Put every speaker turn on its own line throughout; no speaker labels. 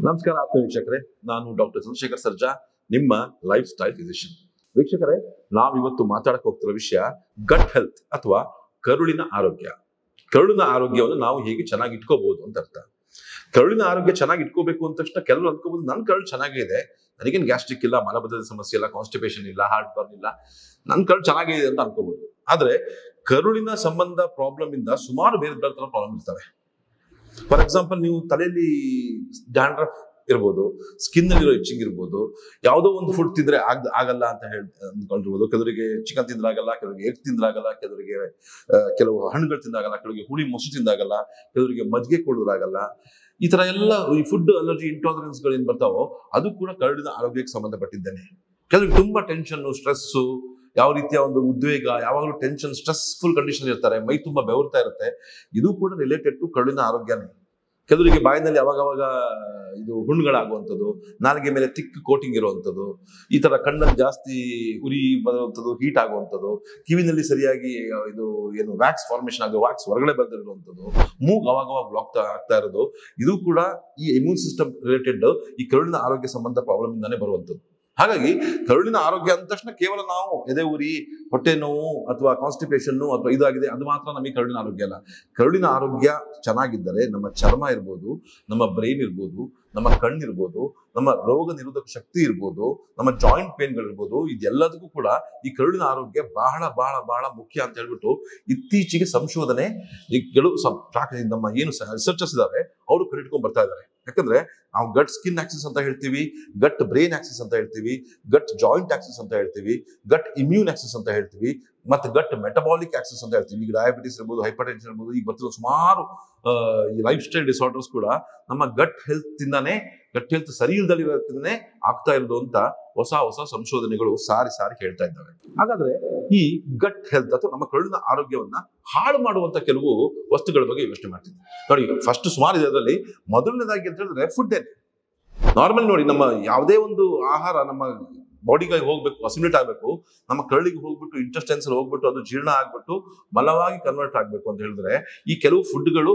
ನಮಸ್ಕಾರ ಆತ್ಮ ವೀಕ್ಷಕರೇ, ನಾನು ಡಾಕ್ಟರ್ ಚಂದ್ರಶೇಖರ್ ಸರ್ಜಾ, ನಿಮ್ಮ ಲೈಫ್ ಸ್ಟೈಲ್ ಫಿಸಿಷಿಯನ್. ವೀಕ್ಷಕರೇ, ನಾವಿವತ್ತು ಮಾತಾಡಕ್ಕೆ ಹೋಗ್ತಿರೋ ವಿಷಯ ಗಟ್ ಹೆಲ್ತ್ ಅಥವಾ ಕರುಳಿನ ಆರೋಗ್ಯ. ಕರುಳಿನ ಆರೋಗ್ಯವನ್ನು ನಾವು ಹೇಗೆ ಚೆನ್ನಾಗಿ ಇಟ್ಕೋಬಹುದು ಅಂತ ಅರ್ಥ. ಕರುಳಿನ ಆರೋಗ್ಯ ಚೆನ್ನಾಗಿ ಇಟ್ಕೋಬೇಕು ಅಂದ ತಕ್ಷಣ ಕೆಲವರು ಅನ್ಕೋಬಹುದು, ನನ್ನ ಕರುಳು ಚೆನ್ನಾಗಿದೆ, ನನಗೇನು ಗ್ಯಾಸ್ಟ್ರಿಕ್ ಇಲ್ಲ, ಮಲಬದ್ಧತೆ ಸಮಸ್ಯೆ ಇಲ್ಲ, ಕಾನ್ಸ್ಟಿಪೇಷನ್ ಇಲ್ಲ, ಹಾರ್ಟ್ ಬರ್ನ್ ಇಲ್ಲ, ನನ್ನ ಕರುಳು ಚೆನ್ನಾಗಿದೆ ಅಂತ ಅನ್ಕೋಬಹುದು. ಆದ್ರೆ ಕರುಳಿನ ಸಂಬಂಧ ಪ್ರಾಬ್ಲಮ್ ಇಂದ ಸುಮಾರು ಬೇರೆ ಬೇರೆ ತರ ಪ್ರಾಬ್ಲಮ್ ಇರ್ತವೆ. ಫಾರ್ ಎಕ್ಸಾಂಪಲ್, ನೀವು ತಲೆಯಲ್ಲಿ ಡ್ಯಾಂಡ್ರಫ್ ಇರ್ಬೋದು, ಸ್ಕಿನ್ ಅಲ್ಲಿರೋ ಇಚ್ಚಿಂಗ್ ಇರ್ಬೋದು, ಯಾವುದೋ ಒಂದು ಫುಡ್ ತಿಂದ್ರೆ ಆಗಲ್ಲ ಅಂತ ಅಂದ್ಕೊಂಡಿರ್ಬೋದು. ಕೆಲವರಿಗೆ ಚಿಕನ್ ತಿಂದ್ರಾಗಲ್ಲ, ಕೆಲವರಿಗೆ ಎಗ್ ತಿಂದ್ರಾಗಲ್ಲ, ಕೆಲವರಿಗೆ ಕೆಲವು ಹಣ್ಣುಗಳು ತಿಂದಾಗಲ್ಲ, ಕೆಲವರಿಗೆ ಹುಳಿ ಮೊಸರು ತಿಂದಾಗಲ್ಲ, ಕೆಲವರಿಗೆ ಮಜ್ಜಿಗೆ ಕೊಡೋದಾಗಲ್ಲ. ಈ ತರ ಎಲ್ಲ ಈ ಫುಡ್ ಅಲರ್ಜಿ ಇಂಟಾಲರೆನ್ಸ್ಗಳು ಏನ್ ಬರ್ತಾವೋ ಅದು ಕೂಡ ಕರುಳಿನ ಆರೋಗ್ಯಕ್ಕೆ ಸಂಬಂಧಪಟ್ಟಿದ್ದೇನೆ. ಕೆಲವರಿಗೆ ತುಂಬಾ ಟೆನ್ಷನ್, ಸ್ಟ್ರೆಸ್ಸು, ಯಾವ ರೀತಿಯ ಒಂದು ಉದ್ವೇಗ, ಯಾವಾಗಲೂ ಟೆನ್ಷನ್, ಸ್ಟ್ರೆಸ್ಫುಲ್ ಕಂಡೀಷನ್ ಇರ್ತಾರೆ, ಮೈ ತುಂಬಾ ಬೆವರ್ತಾ ಇರುತ್ತೆ. ಇದು ಕೂಡ ರಿಲೇಟೆಡ್ ಟು ಕರುಳಿನ ಆರೋಗ್ಯನೇ. ಕೆಲವರಿಗೆ ಬಾಯಿನಲ್ಲಿ ಅವಾಗವಾಗ ಇದು ಹುಣ್ಣುಗಳಾಗುವಂಥದ್ದು, ನಾಲಿಗೆ ಮೇಲೆ ತಿಕ್ ಕೋಟಿಂಗ್ ಇರುವಂಥದ್ದು, ಈ ತರ ಕಣ್ಣಲ್ಲಿ ಜಾಸ್ತಿ ಉರಿ ಬರುವಂಥದ್ದು, ಹೀಟ್ ಆಗುವಂಥದ್ದು, ಕಿವಿನಲ್ಲಿ ಸರಿಯಾಗಿ ಇದು ಏನು ವ್ಯಾಕ್ಸ್ ಫಾರ್ಮೇಶನ್ ಆಗೋ ವ್ಯಾಕ್ಸ್ ಹೊರಗಡೆ ಬಂದಿರುವಂಥದ್ದು, ಮೂಗ್ ಅವಾಗವಾಗ ಬ್ಲಾಕ್ ಆಗ್ತಾ ಇರೋದು, ಇದು ಕೂಡ ಈ ಇಮ್ಯೂನ್ ಸಿಸ್ಟಮ್ ರಿಲೇಟೆಡ್ ಈ ಕರುಳಿನ ಆರೋಗ್ಯ ಸಂಬಂಧ ಪ್ರಾಬ್ಲಮ್ ಇಂದಾನೆ ಬರುವಂಥದ್ದು. ಹಾಗಾಗಿ ಕರುಳಿನ ಆರೋಗ್ಯ ಅಂದ ತಕ್ಷಣ ಕೇವಲ ನಾವು ಎದೆ ಉರಿ, ಹೊಟ್ಟೆ ನೋವು ಅಥವಾ ಕಾನ್ಸ್ಟಿಪೇಷನ್ ಅಥವಾ ಇದಾಗಿದೆ ಅದು ಮಾತ್ರ ನಮಗೆ ಕರುಳಿನ ಆರೋಗ್ಯ ಅಲ್ಲ. ಕರುಳಿನ ಆರೋಗ್ಯ ಚೆನ್ನಾಗಿದ್ದರೆ ನಮ್ಮ ಚರ್ಮ ಇರ್ಬೋದು, ನಮ್ಮ ಬ್ರೈನ್ ಇರ್ಬೋದು, ನಮ್ಮ ಕಣ್ಣಿರ್ಬೋದು, ನಮ್ಮ ರೋಗ ನಿರೋಧಕ ಶಕ್ತಿ ಇರ್ಬೋದು, ನಮ್ಮ ಜಾಯಿಂಟ್ ಪೇನ್ಗಳಿರ್ಬೋದು, ಇದೆಲ್ಲದಕ್ಕೂ ಕೂಡ ಈ ಕರುಳಿನ ಆರೋಗ್ಯ ಬಹಳ ಬಹಳ ಬಹಳ ಮುಖ್ಯ ಅಂತ ಹೇಳ್ಬಿಟ್ಟು ಇತ್ತೀಚೆಗೆ ಸಂಶೋಧನೆ ನಮ್ಮ ಏನು ರಿಸರ್ಚರ್ಸ್ ಇದ್ದಾರೆ ಅವರು ಕರೆಟ್ಕೊಂಡ್ ಬರ್ತಾ ಇದ್ದಾರೆ. ಯಾಕಂದ್ರೆ ನಾವು ಗಟ್ ಸ್ಕಿನ್ ಆಕ್ಸಿಸ್ ಅಂತ ಹೇಳ್ತೀವಿ, ಗಟ್ ಬ್ರೈನ್ ಆಕ್ಸಿಸ್ ಅಂತ ಹೇಳ್ತೀವಿ, ಗಟ್ ಜಾಯಿಂಟ್ ಆಕ್ಸಿಸ್ ಅಂತ ಹೇಳ್ತೀವಿ, ಗಟ್ ಇಮ್ಯೂನ್ ಆಕ್ಸಿಸ್ ಅಂತ ಹೇಳ್ತೀವಿ, ಮತ್ತೆ ಗಟ್ ಮೆಟಬಾಲಿಕ್ ಆಕ್ಸಿಸ್ ಅಂತ ಹೇಳ್ತೀವಿ. ಈಗ ಡಯಾಬಿಟಿಸ್ ಇರ್ಬೋದು, ಹೈಪರ್ ಟೆನ್ಷನ್ ಇರ್ಬೋದು, ಈಗ ಬರ್ತಿರೋ ಸುಮಾರು ಈ ಲೈಫ್ ಸ್ಟೈಲ್ ಡಿಸಾರ್ಡರ್ಸ್ ಕೂಡ ನಮ್ಮ ಗಟ್ ಹೆಲ್ತ್ ಇಂದಾನೆ, ಗಟ್ ಹೆಲ್ತ್ ಸರಿ ಇಲ್ದಲ್ಲಿರೋದ್ರಿಂದನೇ ಆಗ್ತಾ ಇರೋದು ಅಂತ ಹೊಸ ಹೊಸ ಸಂಶೋಧನೆಗಳು ಸಾರಿ ಸಾರಿ ಹೇಳ್ತಾ ಇದ್ದಾವೆ. ಹಾಗಾದ್ರೆ ಈ ಗಟ್ ಹೆಲ್ತ್ ಅಥವಾ ನಮ್ಮ ಕರುಳಿನ ಆರೋಗ್ಯವನ್ನ ಹಾಳು ಮಾಡುವಂತ ಕೆಲವು ವಸ್ತುಗಳ ಬಗ್ಗೆ ಯೋಚನೆ ಮಾಡ್ತೀವಿ. ನೋಡಿ, ಫಸ್ಟ್ ಸುಮಾರು ಇದರಲ್ಲಿ ಮೊದಲನೇದಾಗಿ ಅಂತ ಹೇಳಿದ್ರೆ ಫುಡ್. ನಾರ್ಮಲ್ ನೋಡಿ, ನಮ್ಮ ಯಾವುದೇ ಒಂದು ಆಹಾರ ನಮ್ಮ ಬಾಡಿಗೆ ಹೋಗ್ಬೇಕು, ಅಸಿಮಿಲೇಟ್ ಆಗ್ಬೇಕು, ನಮ್ಮ ಕರುಳಿಗೆ ಹೋಗ್ಬಿಟ್ಟು ಇಂಟೆಸ್ಟೈನ್ಸ್ ಹೋಗ್ಬಿಟ್ಟು ಅದು ಜೀರ್ಣ ಆಗ್ಬಿಟ್ಟು ಮಲವಾಗಿ ಕನ್ವರ್ಟ್ ಆಗ್ಬೇಕು ಅಂತ ಹೇಳಿದ್ರೆ ಈ ಕೆಲವು ಫುಡ್ಗಳು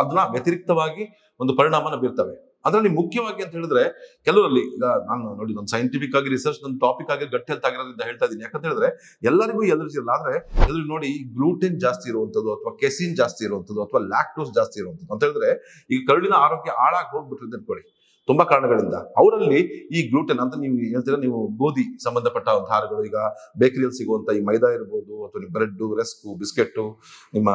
ಅದನ್ನ ವ್ಯತಿರಿಕ್ತವಾಗಿ ಒಂದು ಪರಿಣಾಮನ ಬೀರ್ತವೆ. ಅದರಲ್ಲಿ ಮುಖ್ಯವಾಗಿ ಅಂತ ಹೇಳಿದ್ರೆ ಕೆಲವರಲ್ಲಿ, ನಾನು ನೋಡಿ, ನನ್ನ ಸೈಂಟಿಫಿಕ್ ಆಗಿ ರಿಸರ್ಚ್ ನನ್ನ ಟಾಪಿಕ್ ಆಗಿ ಗಟ್ ಹೆಲ್ತ್ ಆಗಿರೋದ್ರಿಂದ ಹೇಳ್ತಾ ಇದ್ದೀನಿ. ಯಾಕಂತ ಹೇಳಿದ್ರೆ ಎಲ್ಲರಿಗೂ ಎಲರ್ಜಿ ಇಲ್ಲ. ಆದ್ರೆ ಎಲ್ಲರಿಗೂ ನೋಡಿ, ಗ್ಲೂಟೆನ್ ಜಾಸ್ತಿ ಇರುವಂಥದ್ದು ಅಥವಾ ಕೆಸಿನ್ ಜಾಸ್ತಿ ಇರುವಂಥದ್ದು ಅಥವಾ ಲ್ಯಾಕ್ಟೋಸ್ ಜಾಸ್ತಿ ಇರುವಂಥದ್ದು ಅಂತ ಹೇಳಿದ್ರೆ ಈಗ ಕರುಳಿನ ಆರೋಗ್ಯ ಹಾಳಾಗಿ ಹೋಗ್ಬಿಟ್ಟಿದೆ ಅನ್ಕೊಳ್ಳಿ, ತುಂಬಾ ಕಾರಣಗಳಿಂದ. ಅವರಲ್ಲಿ ಈ ಗ್ಲೂಟೆನ್ ಅಂತ ನೀವು ಹೇಳ್ತೀರಾ, ನೀವು ಗೋಧಿ ಸಂಬಂಧಪಟ್ಟ ಆಹಾರಗಳು, ಈಗ ಬೇಕರಿಯಲ್ಲಿ ಸಿಗುವಂತ ಈ ಮೈದಾ ಇರ್ಬೋದು, ಅಥವಾ ಬ್ರೆಡ್, ರಸ್ಕು, ಬಿಸ್ಕೆಟ್, ನಿಮ್ಮ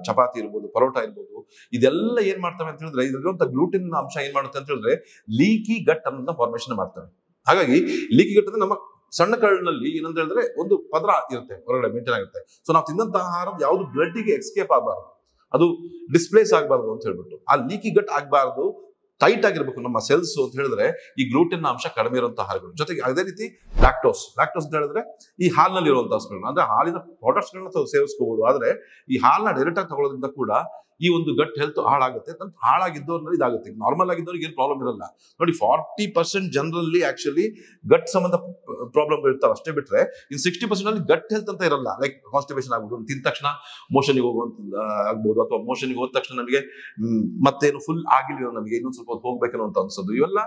ಚಪಾತಿ ಇರ್ಬೋದು, ಪರೋಟ ಇರ್ಬೋದು, ಇದೆಲ್ಲ ಏನ್ ಮಾಡ್ತವೆ ಅಂತ ಹೇಳಿದ್ರೆ ಇದ್ರಂತ ಗ್ಲೂಟೆನ್ ಅಂಶ ಏನ್ ಮಾಡುತ್ತೆ ಅಂತ ಹೇಳಿದ್ರೆ ಲೀಕಿ ಗಟ್ ಅನ್ನೋದನ್ನ ಫಾರ್ಮೇಶನ್ ಮಾಡ್ತವೆ. ಹಾಗಾಗಿ ಲೀಕಿ ಗಟ್ ಅಂದ್ರೆ ನಮ್ಮ ಸಣ್ಣ ಕರುಳಿನಲ್ಲಿ ಏನಂತ ಹೇಳಿದ್ರೆ ಒಂದು ಪದರ ಇರುತ್ತೆ, ಹೊರಗಡೆ ಮೇಂಟೈನ್ ಆಗುತ್ತೆ. ಸೊ ನಾವು ತಿನ್ನಂತ ಆಹಾರ ಯಾವುದು ಬ್ಲಡ್ಗೆ ಎಸ್ಕೇಪ್ ಆಗಬಾರ್ದು, ಅದು ಡಿಸ್ಪ್ಲೇಸ್ ಆಗಬಾರ್ದು ಅಂತ ಹೇಳ್ಬಿಟ್ಟು ಆ ಲೀಕಿ ಗಟ್ ಆಗಬಾರ್ದು, ಟೈಟ್ ಆಗಿರ್ಬೇಕು ನಮ್ಮ ಸೆಲ್ಸ್ ಅಂತ ಹೇಳಿದ್ರೆ ಈ ಗ್ಲೂಟೆನ್ ಅಂಶ ಕಡಿಮೆ ಇರುವಂತಹ ಆಹಾರಗಳು. ಜೊತೆಗೆ ಅದೇ ರೀತಿ ಲ್ಯಾಕ್ಟೋಸ್ ಅಂತ ಹೇಳಿದ್ರೆ ಈ ಹಾಲಿನಲ್ಲಿ ಇರುವಂತಹ ಅಂದ್ರೆ ಹಾಲಿನ ಪ್ರಾಡಕ್ಟ್ಸ್ ಗಳನ್ನ ಸೇವಿಸ್ಕೋಬಹುದು. ಆದ್ರೆ ಈ ಹಾಲನ್ನ ಡೈರೆಕ್ಟ್ ಆಗಿ ತಗೊಳ್ಳೋದ್ರಿಂದ ಕೂಡ ಈ ಒಂದು ಗಟ್ ಹೆಲ್ತ್ ಹಾಳಾಗುತ್ತೆ. ಹಾಳಾಗಿದ್ದವ್ರಲ್ಲಿ ಇದಾಗುತ್ತೆ. ನಾರ್ಮಲ್ ಆಗಿದ್ದವ್ರಿಗೆ ಏನು ಪ್ರಾಬ್ಲಮ್ ಇರಲ್ಲ. ನೋಡಿ, 40% ಜನರಲ್ಲಿ ಆಕ್ಚುಲಿ ಗಟ್ ಸಂಬಂಧ ಪ್ರಾಬ್ಲಮ್ ಇರ್ತಾವೆ ಅಷ್ಟೇ ಬಿಟ್ರೆ ಇನ್ 60% ಅಲ್ಲಿ ಗಟ್ ಹೆಲ್ತ್ ಅಂತ ಇರಲ್ಲ. ಲೈಕ್ ಕಾನ್ಸ್ಟಿಪೇಷನ್ ಆಗ್ಬೋದು, ತಿಂದ ತಕ್ಷಣ ಮೋಷನ್ಗೆ ಹೋಗುವಂತ ಆಗ್ಬೋದು, ಅಥವಾ ಮೋಷನ್ಗೆ ಹೋದ ತಕ್ಷಣ ನಮಗೆ ಮತ್ತೇನು ಫುಲ್ ಆಗಿಲ್ಲ, ನಮಗೆ ಇನ್ನೊಂದು ಸ್ವಲ್ಪ ಹೊತ್ತು ಹೋಗ್ಬೇಕನ್ನೋ ಅಂತ ಅನ್ಸೋದು, ಇವೆಲ್ಲ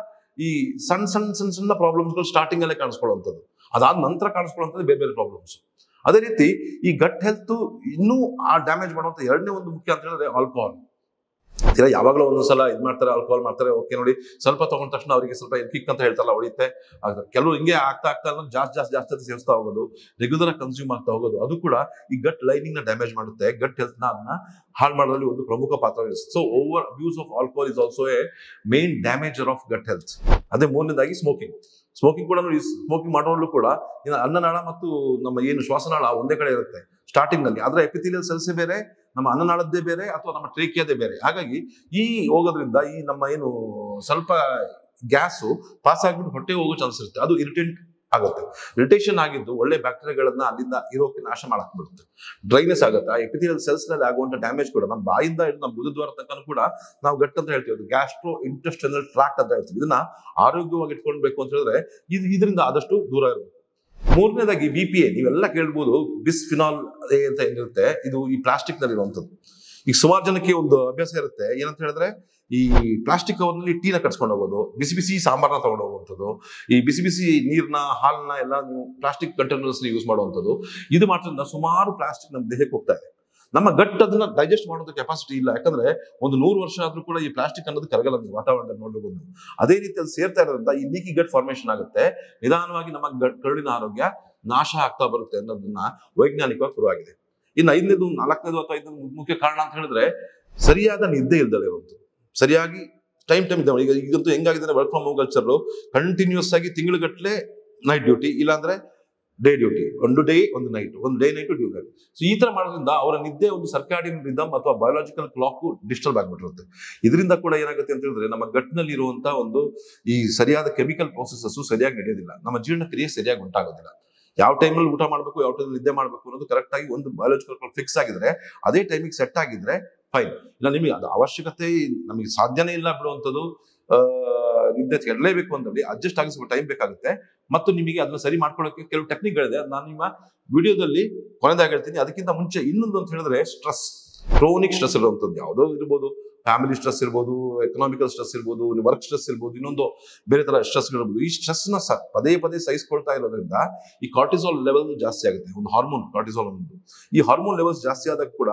ಈ ಸಣ್ಣ ಸಣ್ಣ ಸಣ್ಣ ಸಣ್ಣ ಪ್ರಾಬ್ಲಮ್ಸ್ಗಳು ಸ್ಟಾರ್ಟಿಂಗ್ ಅಲ್ಲೇ ಕಾಣಿಸ್ಕೊಳ್ಳುವಂಥದ್ದು. ಅದಾದ ನಂತರ ಕಾಣಿಸ್ಕೊಳ್ಳುವಂಥದ್ದು ಬೇರೆ ಬೇರೆ ಪ್ರಾಬ್ಲಮ್ಸ್. ಅದೇ ರೀತಿ ಈ ಗಟ್ ಹೆಲ್ತ್ ಇನ್ನೂ ಆ ಡ್ಯಾಮೇಜ್ ಮಾಡುವಂತ ಎರಡನೇ ಒಂದು ಮುಖ್ಯ ಅಂತ ಹೇಳಿದ್ರೆ ಆಲ್ಕೋಹಾಲ್. ಯಾವಾಗಲೂ ಒಂದೊಂದ್ಸಲ ಇದ್ ಮಾಡ್ತಾರೆ, ಆಲ್ಕೋಹಾಲ್ ಮಾಡ್ತಾರೆ. ಓಕೆ, ನೋಡಿ, ಸ್ವಲ್ಪ ತಗೊಂಡ ತಕ್ಷಣ ಅವರಿಗೆ ಸ್ವಲ್ಪ ಕಿಕ್ ಅಂತ ಹೇಳ್ತಾರಲ್ಲ, ಹೊಡಿತೆ. ಕೆಲವರು ಹಿಂಗೆ ಆಗ್ತಾ ಜಾಸ್ತಿ ಸೇವಿಸ್ತಾ ಹೋಗೋದು, ರೆಗ್ಯುಲರ್ ಕನ್ಸ್ಯೂಮ್ ಆಗ್ತಾ ಹೋಗೋದು, ಅದು ಕೂಡ ಈ ಗಟ್ ಲೈನಿಂಗ್ ನ ಡ್ಯಾಮೇಜ್ ಮಾಡುತ್ತೆ. ಗಟ್ ಹೆಲ್ತ್ ನ ಅದನ್ನ ಹಾಳು ಮಾಡೋದ್ರಲ್ಲಿ ಒಂದು ಪ್ರಮುಖ ಪಾತ್ರ ವಹಿಸುತ್ತೆ. So over abuse of alcohol is also a main damager of gut health. ಅದೇ ಮೂರನೇದಾಗಿ ಸ್ಮೋಕಿಂಗ್ ಕೂಡ ನೋಡಿ, ಸ್ಮೋಕಿಂಗ್ ಮಾಡೋದ್ರಲ್ಲೂ ಕೂಡ ಅನ್ನನಾಳ ಮತ್ತು ನಮ್ಮ ಏನು ಶ್ವಾಸನಾಳ ಒಂದೇ ಕಡೆ ಇರುತ್ತೆ ಸ್ಟಾರ್ಟಿಂಗ್ ನಲ್ಲಿ. ಆದ್ರೆ ಎಪಿಥೆಲಿಯಲ್ ಸೆಲ್ಸ್ ಬೇರೆ, ನಮ್ಮ ಅನ್ನನಾಳದ್ದೇ ಬೇರೆ, ಅಥವಾ ನಮ್ಮ ಟ್ರೇಕಿಯಾದೇ ಬೇರೆ. ಹಾಗಾಗಿ ಈ ಹೋಗೋದ್ರಿಂದ ಈ ನಮ್ಮ ಏನು ಸ್ವಲ್ಪ ಗ್ಯಾಸು ಪಾಸ್ ಆಗ್ಬಿಟ್ಟು ಹೊಟ್ಟೆ ಹೋಗೋ ಚಾನ್ಸ್ ಇರುತ್ತೆ. ಅದು ಇರಿಟೇಟ್ ಆಗುತ್ತೆ. ಇರಿಟೇಷನ್ ಆಗಿದ್ದು ಒಳ್ಳೆ ಬ್ಯಾಕ್ಟೀರಿಯಾಗಳನ್ನ ಅಲ್ಲಿಂದ ಇರೋಕೆ ನಾಶ ಮಾಡಾಕ್ಬಿಡುತ್ತೆ. ಡ್ರೈನೆಸ್ ಆಗುತ್ತೆ. ಆ ಎಪಿಥೆಲಿಯಲ್ ಸೆಲ್ಸ್ ನಲ್ಲಿ ಆಗುವಂತ ಡ್ಯಾಮೇಜ್ ಕೂಡ ನಮ್ಮ ಬಾಯಿಂದ ಹಿಡಿದು ನಮ್ಮ ಬುಧದ್ವಾರ ತನಕ ಕೂಡ ನಾವು ಗಟ್ ಅಂತ ಹೇಳ್ತೀವಿ, ಅದು ಗ್ಯಾಸ್ಟ್ರೋ ಇಂಟೆಸ್ಟೈನಲ್ ಟ್ರಾಕ್ಟ್ ಅಂತ ಹೇಳ್ತೀವಿ. ಇದನ್ನ ಆರೋಗ್ಯವಾಗಿ ಇಟ್ಕೊಳ್ಬೇಕು ಅಂತ ಹೇಳಿದ್ರೆ ಇದರಿಂದ ಆದಷ್ಟು ದೂರ ಇರಬೇಕು. ಮೂರನೇದಾಗಿ BPA, ನೀವೆಲ್ಲ ಕೇಳ್ಬೋದು, ಬಿಸ್ಫಿನಾಲ್ ಎ ಅಂತ ಏನಿರುತ್ತೆ, ಇದು ಈ ಪ್ಲಾಸ್ಟಿಕ್ ನಲ್ಲಿ ಇರುವಂತದ್ದು. ಈಗ ಸುಮಾರು ಜನಕ್ಕೆ ಒಂದು ಅಭ್ಯಾಸ ಇರುತ್ತೆ, ಏನಂತ ಹೇಳಿದ್ರೆ ಈ ಪ್ಲಾಸ್ಟಿಕ್ ಕವರ್ನಲ್ಲಿ ಟೀನ ಕಟ್ಸ್ಕೊಂಡು ಹೋಗೋದು, ಬಿಸಿ ಬಿಸಿ ಸಾಂಬಾರನ್ನ ತಗೊಂಡು ಹೋಗುವಂಥದ್ದು, ಈ ಬಿಸಿ ಬಿಸಿ ನೀರ್ನ ಹಾಲ್ನ ಎಲ್ಲ ನೀವು ಪ್ಲಾಸ್ಟಿಕ್ ಕಂಟೈನರ್ಸ್ ಯೂಸ್ ಮಾಡುವಂಥದ್ದು, ಇದು ಮಾಡೋದ್ರಿಂದ ಸುಮಾರು ಪ್ಲಾಸ್ಟಿಕ್ ನಮ್ಮ ದೇಹಕ್ಕೆ ಹೋಗ್ತಾ ಇದೆ. ನಮ್ಮ ಗಟ್ ಅದನ್ನ ಡೈಜೆಸ್ಟ್ ಮಾಡೋದು ಕೆಪಾಸಿಟಿ ಇಲ್ಲ. ಯಾಕಂದ್ರೆ ಒಂದು 100 ವರ್ಷ ಆದ್ರೂ ಕೂಡ ಈ ಪ್ಲಾಸ್ಟಿಕ್ ಅನ್ನೋದು ಕರಗಲ್ಲ. ನೀವು ವಾತಾವರಣದಲ್ಲಿ ನೋಡಿರ್ಬೋದು. ಅದೇ ರೀತಿ ಅದು ಸೇರ್ತಾ ಇರೋದ್ರಿಂದ ಈ ಲೀಕಿ ಗಟ್ ಫಾರ್ಮೇಶನ್ ಆಗುತ್ತೆ. ನಿಧಾನವಾಗಿ ನಮ್ಮ ಕರುಳಿನ ಆರೋಗ್ಯ ನಾಶ ಆಗ್ತಾ ಬರುತ್ತೆ ಅನ್ನೋದನ್ನ ವೈಜ್ಞಾನಿಕವಾಗಿ ಪುರವಾಗಿದೆ. ಇನ್ನು 5ನೇದು 4ನೇದು ಅಥವಾ 5ನೇದು ಮುಖ್ಯ ಕಾರಣ ಅಂತ ಹೇಳಿದ್ರೆ ಸರಿಯಾದ ನಿದ್ದೆ ಇಲ್ದಲೇ ಇರುವಂಥದ್ದು. ಸರಿಯಾಗಿ ಟೈಮ್ ಈಗಂತೂ ಹೆಂಗಾಗಿದೆ work from home culture, continues ಆಗಿ ತಿಂಗಳುಗಟ್ಟಲೆ ನೈಟ್ ಡ್ಯೂಟಿ, ಇಲ್ಲಾಂದ್ರೆ ಡೇ ಡ್ಯೂಟಿ, ಒಂದು ಡೇ ಒಂದು ನೈಟ್, ಒಂದು ಡೇ ನೈಟ್ ಡ್ಯೂಟಿ. ಸೊ ಈ ತರ ಮಾಡೋದ್ರಿಂದ ಅವರ ನಿದ್ದೆ ಒಂದು ಸರ್ಕಾಡಿಯನ್ ರಿದಮ್ ಅಥವಾ ಬಯೋಲಾಜಿಕಲ್ ಕ್ಲಾಕ್ ಡಿಸ್ಟರ್ಬ್ ಆಗ್ಬಿಟ್ಟಿರುತ್ತೆ. ಇದರಿಂದ ಕೂಡ ಏನಾಗುತ್ತೆ ಅಂತ ಹೇಳಿದ್ರೆ ನಮ್ಮ ಗಟ್ನಲ್ಲಿ ಇರುವಂತ ಒಂದು ಈ ಸರಿಯಾದ ಕೆಮಿಕಲ್ ಪ್ರೊಸೆಸಸ್ ಸರಿಯಾಗಿ ನಡೆಯೋದಿಲ್ಲ, ನಮ್ಮ ಜೀರ್ಣಕ್ರಿಯೆ ಸರಿಯಾಗಿ ಉಂಟಾಗೋದಿಲ್ಲ. ಯಾವ ಟೈಮಲ್ಲಿ ಊಟ ಮಾಡಬೇಕು, ಯಾವ ಟೈಮಲ್ಲಿ ನಿದ್ದೆ ಮಾಡಬೇಕು ಅನ್ನೋದು ಕರೆಕ್ಟ್ ಆಗಿ ಒಂದು ಬಯೋಲಾಜಿಕಲ್ ಕ್ಲಾಕ್ ಫಿಕ್ಸ್ ಆಗಿದ್ರೆ, ಅದೇ ಟೈಮಿಗೆ ಸೆಟ್ ಆಗಿದ್ರೆ ಫೈನ್. ಇಲ್ಲ ನಿಮಗೆ ಅದು ಅವಶ್ಯಕತೆ ನಮಗೆ ಸಾಧ್ಯನೇ ಇಲ್ಲ ಬಿಡುವಂಥದ್ದು, ನಿದ್ದೆ ಕೆಡಲೇಬೇಕು ಅಂತಂದ್ರೆ ಅಡ್ಜಸ್ಟ್ ಆಗಿ ಸ್ವಲ್ಪ ಟೈಮ್ ಬೇಕಾಗುತ್ತೆ. ಮತ್ತು ನಿಮಗೆ ಅದನ್ನ ಸರಿ ಮಾಡ್ಕೊಳ್ಳೋಕೆ ಕೆಲವು ಟೆಕ್ನಿಕ್ಗಳಿದೆ, ನಾನು ನಿಮ್ಮ ವಿಡಿಯೋದಲ್ಲಿ ಕೊನೆದಾಗಿ ಹೇಳ್ತೀನಿ. ಅದಕ್ಕಿಂತ ಮುಂಚೆ ಇನ್ನೊಂದು ಅಂತ ಹೇಳಿದ್ರೆ ಸ್ಟ್ರೆಸ್, ಕ್ರೋನಿಕ್ ಸ್ಟ್ರೆಸ್ ಇರುವಂಥದ್ದು ಯಾವುದೋ ಇರ್ಬೋದು, ಫ್ಯಾಮಿಲಿ ಸ್ಟ್ರೆಸ್ ಇರ್ಬೋದು, ಎಕನಾಮಿಕಲ್ ಸ್ಟ್ರೆಸ್ ಇರ್ಬೋದು, ವರ್ಕ್ ಸ್ಟ್ರೆಸ್ ಇರ್ಬೋದು, ಇನ್ನೊಂದು ಬೇರೆ ತರ ಸ್ಟ್ರೆಸ್ ಇರ್ಬೋದು. ಈ ಸ್ಟ್ರೆಸ್ ನ ಪದೇ ಪದೇ ಸಹಿಸ್ಕೊಳ್ತಾ ಇರೋದ್ರಿಂದ ಈ ಕಾರ್ಟಿಸಾಲ್ ಲೆವೆಲ್ ಜಾಸ್ತಿ ಆಗುತ್ತೆ. ಒಂದು ಹಾರ್ಮೋನ್ ಕಾರ್ಟಿಸಾಲ್ ಅನ್ನೋದು, ಈ ಹಾರ್ಮೋನ್ ಲೆವೆಲ್ಸ್ ಜಾಸ್ತಿ ಆದಾಗ ಕೂಡ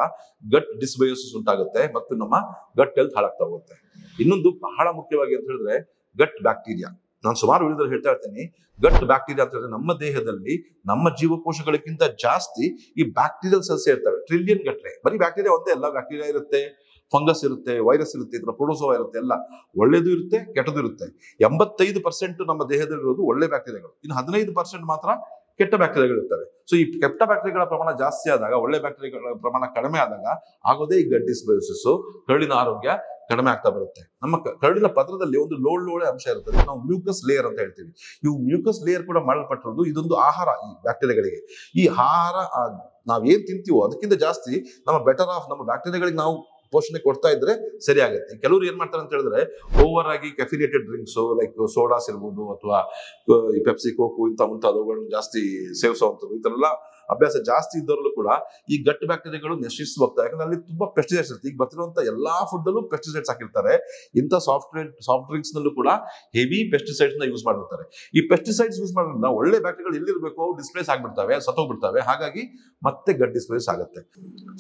ಗಟ್ ಡಿಸ್ಬಯೋಸಿಸ್ ಉಂಟಾಗುತ್ತೆ ಮತ್ತು ನಮ್ಮ ಗಟ್ ಹೆಲ್ತ್ ಹಾಳಾಗ್ತಾ ಹೋಗುತ್ತೆ. ಇನ್ನೊಂದು ಬಹಳ ಮುಖ್ಯವಾಗಿ ಅಂತ ಹೇಳಿದ್ರೆ ಗಟ್ ಬ್ಯಾಕ್ಟೀರಿಯಾ. ನಾನು ಸುಮಾರು ವಿಡಿಯೋದಲ್ಲಿ ಹೇಳ್ತಾ ಇರ್ತೀನಿ, ಗಟ್ ಬ್ಯಾಕ್ಟೀರಿಯಾ ಅಂತ ಹೇಳಿದ್ರೆ ನಮ್ಮ ದೇಹದಲ್ಲಿ ನಮ್ಮ ಜೀವಕೋಶಗಳಿಗಿಂತ ಜಾಸ್ತಿ ಈ ಬ್ಯಾಕ್ಟೀರಿಯಲ್ ಸೆಲ್ಸ್ ಇರ್ತವೆ, ಟ್ರಿಲಿಯನ್ ಗಟ್ಟಲೆ. ಬರೀ ಬ್ಯಾಕ್ಟೀರಿಯಾ ಒಂದೇ ಅಲ್ಲ, ಬ್ಯಾಕ್ಟೀರಿಯಾ ಇರುತ್ತೆ, ಫಂಗಸ್ ಇರುತ್ತೆ, ವೈರಸ್ ಇರುತ್ತೆ, ಇದರ ಪ್ರೋಟೋಸೋವಾ ಇರುತ್ತೆ, ಎಲ್ಲ ಒಳ್ಳೇದು ಇರುತ್ತೆ, ಕೆಟ್ಟದು ಇರುತ್ತೆ. 85% ನಮ್ಮ ದೇಹದಲ್ಲಿರೋದು ಒಳ್ಳೆ ಬ್ಯಾಕ್ಟೀರಿಯಾಗಳು, ಇನ್ನು 15% ಮಾತ್ರ ಕೆಟ್ಟ ಬ್ಯಾಕ್ಟೀರಿಯಾಗಳು ಇರ್ತವೆ. ಸೊ ಈ ಕೆಟ್ಟ ಬ್ಯಾಕ್ಟೀರಿಯಾಗಳ ಪ್ರಮಾಣ ಜಾಸ್ತಿ ಆದಾಗ, ಒಳ್ಳೆ ಬ್ಯಾಕ್ಟೀರಿಯಾಗಳ ಪ್ರಮಾಣ ಕಡಿಮೆ ಆದಾಗ ಆಗೋದೇ ಈ ಗಟ್ ಡಿಸ್ಬಯೋಸಿಸ್, ಕರುಳಿನ ಆರೋಗ್ಯ ಕಡಿಮೆ ಆಗ್ತಾ ಬರುತ್ತೆ. ನಮ್ಮ ಕರುಳಿನ ಪದರದಲ್ಲಿ ಒಂದು ಲೋಳೆ ಅಂಶ ಇರ್ತದೆ, ನಾವು ಮ್ಯೂಕಸ್ ಲೇಯರ್ ಅಂತ ಹೇಳ್ತೀವಿ. ಇವು ಮ್ಯೂಕಸ್ ಲೇಯರ್ ಕೂಡ ಮಾಡಲ್ಪಟ್ಟಿರೋದು ಇದೊಂದು ಆಹಾರ ಈ ಬ್ಯಾಕ್ಟೀರಿಯಾಗಳಿಗೆ. ಈ ಆಹಾರ ನಾವೇನ್ ತಿಂತೀವೋ ಅದಕ್ಕಿಂತ ಜಾಸ್ತಿ ನಮ್ಮ ಬೆಟರ್ ಆಫ್ ನಮ್ಮ ಬ್ಯಾಕ್ಟೀರಿಯಾಗಳಿಗೆ ನಾವು ಪೋಷಣೆ ಕೊಡ್ತಾ ಇದ್ರೆ ಸರಿ ಆಗುತ್ತೆ. ಕೆಲವರು ಏನ್ ಮಾಡ್ತಾರೆ ಅಂತ ಹೇಳಿದ್ರೆ ಓವರ್ ಆಗಿ ಕೆಫಿನೇಟೆಡ್ ಡ್ರಿಂಕ್ಸ್ ಲೈಕ್ ಸೋಡಾಸ್ ಇರ್ಬೋದು ಅಥವಾ ಈ ಪೆಪ್ಸಿ, ಕೋಕು ಇಂಥ ಮುಂತಾದವುಗಳನ್ನು ಜಾಸ್ತಿ ಸೇವಿಸುವಂಥದ್ದು, ಈ ತರ ಎಲ್ಲ ಅಭ್ಯಾಸ ಜಾಸ್ತಿ ಇದ್ದವರಲ್ಲೂ ಕೂಡ ಈ ಗಟ್ ಬ್ಯಾಕ್ಟೀರಿಯಾಗಳು ನಶಿಸ್ತು ಹೋಗ್ತಾರೆ. ಯಾಕಂದ್ರೆ ಅಲ್ಲಿ ತುಂಬಾ ಪೆಸ್ಟಿಸೈಡ್ಸ್ ಇರುತ್ತೆ. ಈಗ ಬರ್ತಿರುವಂತ ಎಲ್ಲಾ ಫುಡ್ ಅಲ್ಲೂ ಪೆಸ್ಟಿಸೈಡ್ಸ್ ಹಾಕಿರ್ತಾರೆ. ಇಂಥ ಸಾಫ್ಟ್ ಡ್ರಿಂಕ್ಸ್ ನಲ್ಲೂ ಕೂಡ ಹೆವಿ ಪೆಸ್ಟಿಸೈಡ್ಸ್ ನ ಯೂಸ್ ಮಾಡಿರ್ತಾರೆ. ಈ ಪೆಸ್ಟಿಸೈಡ್ಸ್ ಯೂಸ್ ಮಾಡೋದ್ರಿಂದ ಒಳ್ಳೆ ಬ್ಯಾಕ್ಟೀರಿಯಾಗಳು ಎಲ್ಲಿರ್ಬೇಕು ಡಿಸ್ಪ್ಲೇಸ್ ಆಗ್ಬಿಡ್ತವೆ, ಸತ್ತೋಗ್ಬಿಡ್ತವೆ. ಹಾಗಾಗಿ ಮತ್ತೆ ಗಟ್ ಡಿಸ್ಪ್ಲೇಸ್ ಆಗುತ್ತೆ.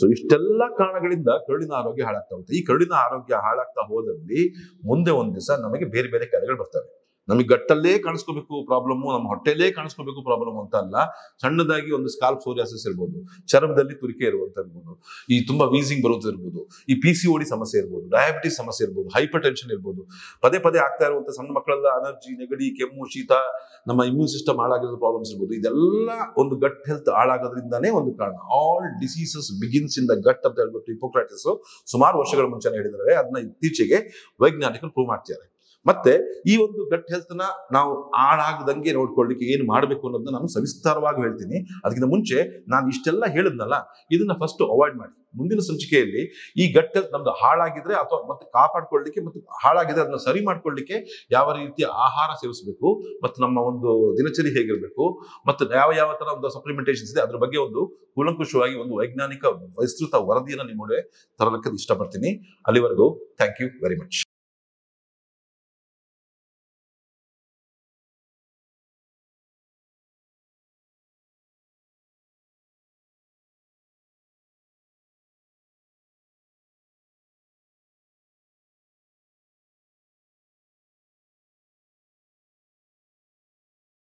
ಸೊ ಇಷ್ಟೆಲ್ಲ ಕಾರಣಗಳಿಂದ ಕರುಳಿನ ಆರೋಗ್ಯ ಹಾಳಾಗ್ತಾ ಹೋಗುತ್ತೆ. ಈ ಕರುಳಿನ ಆರೋಗ್ಯ ಹಾಳಾಗ್ತಾ ಹೋದಲ್ಲಿ ಮುಂದೆ ಒಂದ್ ದಿವಸ ನಮಗೆ ಬೇರೆ ಬೇರೆ ಕಾಯಿಲೆಗಳು ಬರ್ತವೆ. ನಮಗೆ ಗಟ್ಟಲ್ಲೇ ಕಾಣಿಸ್ಕೋಬೇಕು ಪ್ರಾಬ್ಲಮ್ಮು, ನಮ್ಮ ಹೊಟ್ಟೆಲ್ಲೇ ಕಾಣಿಸ್ಕೋಬೇಕು ಪ್ರಾಬ್ಲಮ್ ಅಂತ ಅಲ್ಲ. ಸಣ್ಣದಾಗಿ ಒಂದು ಸ್ಕಾಲ್ಪ್ ಸೋರಿಯಾಸಿಸ್ ಇರ್ಬೋದು, ಚರ್ಮದಲ್ಲಿ ತುರಿಕೆ ಇರುವಂತ ಇರ್ಬೋದು, ಈ ತುಂಬಾ ವೀಸಿಂಗ್ ಬರೋದು ಇರ್ಬೋದು, ಈ PCOD ಸಮಸ್ಯೆ ಇರ್ಬೋದು, ಡಯಾಬಿಟಿಸ್ ಸಮಸ್ಯೆ ಇರ್ಬೋದು, ಹೈಪರ್ ಟೆನ್ಷನ್ ಇರ್ಬೋದು, ಪದೇ ಪದೇ ಆಗ್ತಾ ಇರುವಂತ ಸಣ್ಣ ಮಕ್ಕಳೆಲ್ಲ ಅಲರ್ಜಿ, ನೆಗಡಿ, ಕೆಮ್ಮು, ಶೀತ, ನಮ್ಮ ಇಮ್ಯೂನ್ ಸಿಸ್ಟಮ್ ಹಾಳಾಗಿರೋ ಪ್ರಾಬ್ಲಮ್ಸ್ ಇರ್ಬೋದು. ಇದೆಲ್ಲ ಒಂದು ಗಟ್ ಹೆಲ್ತ್ ಹಾಳಾಗೋದ್ರಿಂದಾನೇ ಒಂದು ಕಾರಣ. All diseases begins in the gut ಅಂತ ಹೇಳ್ಬಿಟ್ಟು ಹಿಪೋಕ್ರಾಟಿಸ್ ಸುಮಾರು ವರ್ಷಗಳ ಮುಂಚೆನೆ ಹೇಳಿದ್ದಾರೆ. ಅದನ್ನ ಇತ್ತೀಚೆಗೆ ವೈಜ್ಞಾನಿಕರು ಪ್ರೂವ್ ಮಾಡ್ತಿದ್ದಾರೆ. ಮತ್ತೆ ಈ ಒಂದು ಗಟ್ ಹೆಲ್ತ್ ನ ನಾವು ಹಾಳಾಗದಂಗೆ ನೋಡ್ಕೊಳ್ಳಿಕ್ಕೆ ಏನ್ ಮಾಡ್ಬೇಕು ಅನ್ನೋದನ್ನ ನಾನು ಸವಿಸ್ತಾರವಾಗಿ ಹೇಳ್ತೀನಿ. ಅದಕ್ಕಿಂತ ಮುಂಚೆ ನಾನು ಇಷ್ಟೆಲ್ಲ ಹೇಳಿದ್ನಲ್ಲ, ಇದನ್ನ ಫಸ್ಟ್ ಅವಾಯ್ಡ್ ಮಾಡಿ. ಮುಂದಿನ ಸಂಚಿಕೆಯಲ್ಲಿ ಈ ಗಟ್ ಹೆಲ್ತ್ ನಮ್ದು ಹಾಳಾಗಿದ್ರೆ ಅಥವಾ ಮತ್ತೆ ಕಾಪಾಡ್ಕೊಳ್ಳಿಕ್ಕೆ ಮತ್ತು ಹಾಳಾಗಿದ್ರೆ ಅದನ್ನ ಸರಿ ಮಾಡ್ಕೊಳ್ಳಿಕ್ಕೆ ಯಾವ ರೀತಿಯ ಆಹಾರ ಸೇವಿಸಬೇಕು ಮತ್ತು ನಮ್ಮ ಒಂದು ದಿನಚರಿ ಹೇಗಿರ್ಬೇಕು ಮತ್ತು ಯಾವ ತರ ಒಂದು ಸಪ್ಲಿಮೆಂಟೇಷನ್ಸ್ ಇದೆ ಅದ್ರ ಬಗ್ಗೆ ಒಂದು ಕೂಲಂಕುಷವಾಗಿ ಒಂದು ವೈಜ್ಞಾನಿಕ ವಿಸ್ತೃತ ವರದಿಯನ್ನು ನಿಮ್ಮ ಮುಂದೆ ತರಲಿಕ್ಕೆ ಇಷ್ಟಪಡ್ತೀನಿ. ಅಲ್ಲಿವರೆಗೂ ಥ್ಯಾಂಕ್ ಯು ವೆರಿ ಮಚ್.